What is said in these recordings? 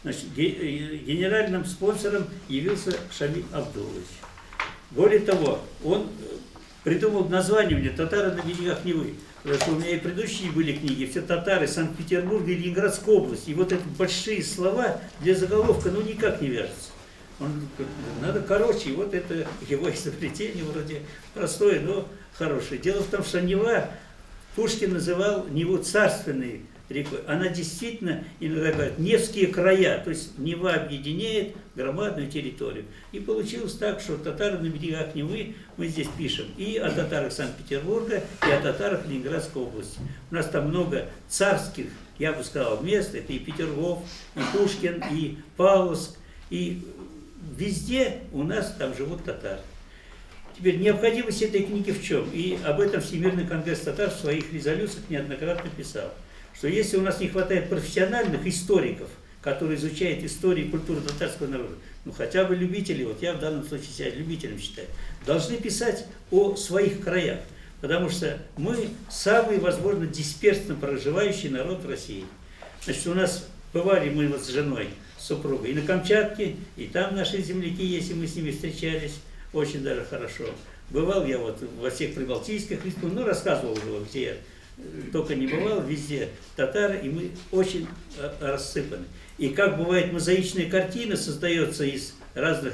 Значит, генеральным спонсором явился Шамиль Абдулович. Более того, он придумал название мне «Татары на берегах Невы». Потому что у меня и предыдущие были книги, все татары Санкт-Петербурга и Ленинградской области. И вот эти большие слова для заголовка ну никак не вяжутся. Он, надо короче, и вот это его изобретение вроде простое, но хорошее. Дело в том, что Нева, Пушкин называл Неву царственной рекой. Она действительно, иногда говорят, Невские края, то есть Нева объединяет громадную территорию. И получилось так, что татары на берегах Невы, мы здесь пишем и о татарах Санкт-Петербурга, и о татарах Ленинградской области. У нас там много царских, я бы сказал, мест, это и Петергоф, и Пушкин, и Павловск, и везде у нас там живут татары. Теперь необходимость этой книги в чем? И об этом Всемирный конгресс татар в своих резолюциях неоднократно писал, что если у нас не хватает профессиональных историков, которые изучают историю и культуру татарского народа, ну хотя бы любители, вот я в данном случае себя любителем считаю, должны писать о своих краях, потому что мы самый, возможно, дисперсно проживающий народ в России. Значит, у нас бывали мы вот с женой, с супругой, и на Камчатке, и там наши земляки, если мы с ними встречались, очень даже хорошо. Бывал я вот во всех прибалтийских республиках, ну рассказывал уже, где я только не бывал, везде татары, и мы очень рассыпаны. И как бывает мозаичная картина создается из разных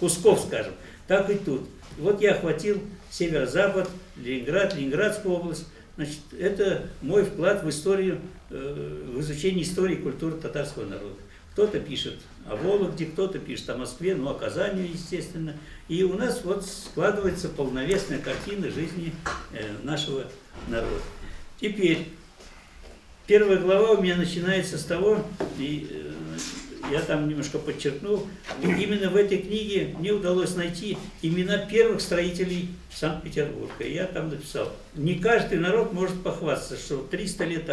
кусков, скажем, так и тут. Вот я охватил северо-запад, Ленинград, Ленинградскую область. Значит, это мой вклад в историю, в изучение истории и культуры татарского народа. Кто-то пишет о Вологде, кто-то пишет о Москве, ну о Казани, естественно. И у нас вот складывается полновесная картина жизни нашего народа. Теперь, первая глава у меня начинается с того, и я там немножко подчеркнул, именно в этой книге мне удалось найти имена первых строителей Санкт-Петербурга. Я там написал, не каждый народ может похвастаться, что 300 лет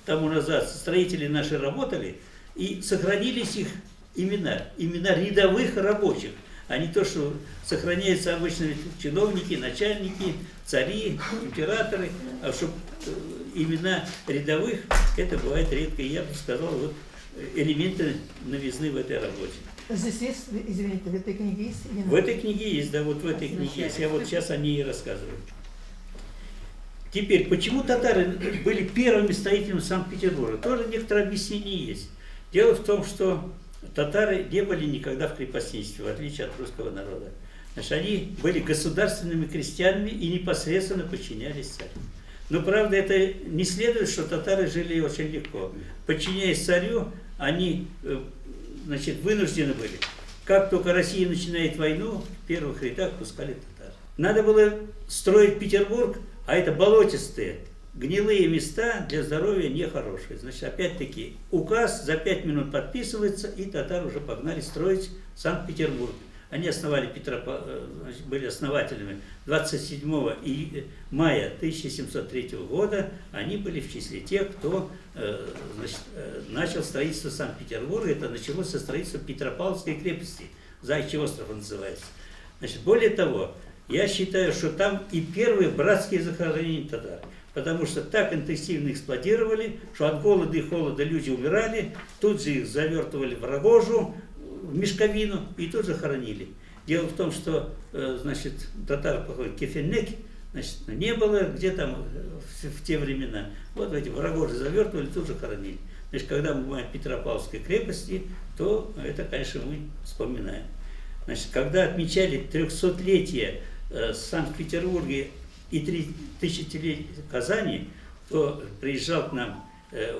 тому назад строители наши работали, и сохранились их имена рядовых рабочих, а не то, что сохраняются обычно чиновники, начальники, цари, императоры, а чтобы имена рядовых, это бывает редко. И я бы сказал, вот элементы новизны в этой работе. Здесь есть, извините, в этой книге есть? В этой книге есть, да, вот в этой книге есть. Я вот сейчас о ней и рассказываю. Теперь, почему татары были первыми строителями Санкт-Петербурга? Тоже некоторое объяснение есть. Дело в том, что татары не были никогда в крепостничестве, в отличие от русского народа. Значит, они были государственными крестьянами и непосредственно подчинялись царю. Но, правда, это не следует, что татары жили очень легко. Подчиняясь царю, они, значит, вынуждены были. Как только Россия начинает войну, в первых рядах пускали татар. Надо было строить Петербург, а это болотистые, гнилые места для здоровья нехорошие. Значит, опять-таки, указ за 5 минут подписывается, и татары уже погнали строить Санкт-Петербург. Они основали были основателями 27 мая 1703 года. Они были в числе тех, кто значит, начал строительство Санкт-Петербурга. Это началось со строительства Петропавловской крепости. Заячий остров называется. Значит, более того, я считаю, что там и первые братские захоронения татар. Потому что так интенсивно эксплуатировали, что от голода и холода люди умирали, тут же их завертывали в рогожу, в мешковину и тут же хоронили. Дело в том, что, значит, татар походит кефенек, значит, не было, где там в те времена. Вот эти в рогожи завертывали, тут же хоронили. Значит, когда мы бываем в Петропавловской крепости, то это, конечно, мы вспоминаем. Значит, когда отмечали 300-летие Санкт-Петербурга и 3000-летие Казани, то приезжал к нам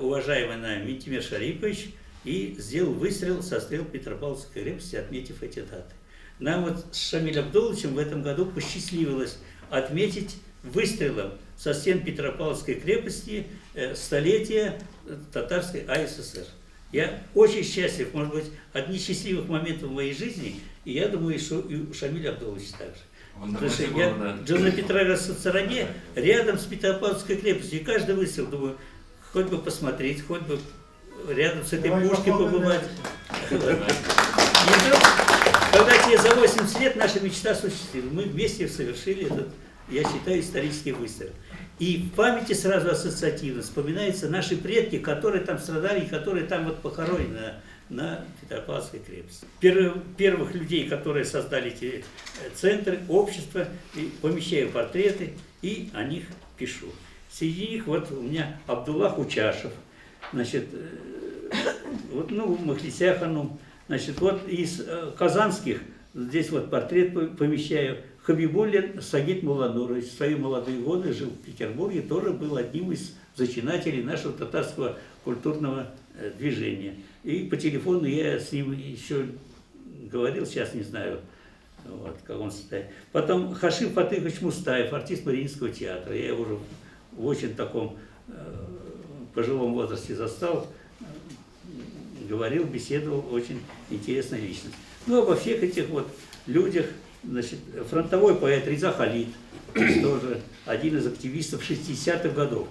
уважаемый нами Ментимир Шарипович и сделал выстрел со стрел Петропавловской крепости, отметив эти даты. Нам вот с Шамилем Абдуловичем в этом году посчастливилось отметить выстрелом со стен Петропавловской крепости столетие татарской АССР. Я очень счастлив, может быть, одни счастливых моментов в моей жизни, и я думаю, что и у Шамиля Абдуловича также. Потому что я жил на Петроградской стороне, рядом с Петропавловской крепостью, и каждый выстрел, думаю, хоть бы посмотреть, хоть бы рядом с этой пушкой побывать. И вдруг, когда тебе за 80 лет наша мечта осуществилась, мы вместе совершили этот я считаю, исторический выстрел. И в памяти сразу ассоциативно вспоминаются наши предки, которые там страдали, и которые там вот похоронены на Петропавловской крепости. Первых людей, которые создали эти центры, общества, помещаю портреты и о них пишу. Среди них вот у меня Абдулла Хучашев, значит, вот, ну, Махлися Ханум, значит, вот из казанских, здесь вот портрет помещаю, Хабибуллин Сагид Муланурович в свои молодые годы жил в Петербурге, тоже был одним из зачинателей нашего татарского культурного движения. И по телефону я с ним еще говорил, сейчас не знаю, вот, как он состоит. Потом Хашим Фатыхович Мустаев, артист Мариинского театра. Я его уже в очень таком пожилом возрасте застал, говорил, беседовал, очень интересная личность. Ну, обо всех этих вот людях, значит, фронтовой поэт Риза Халид, тоже один из активистов 60-х годов.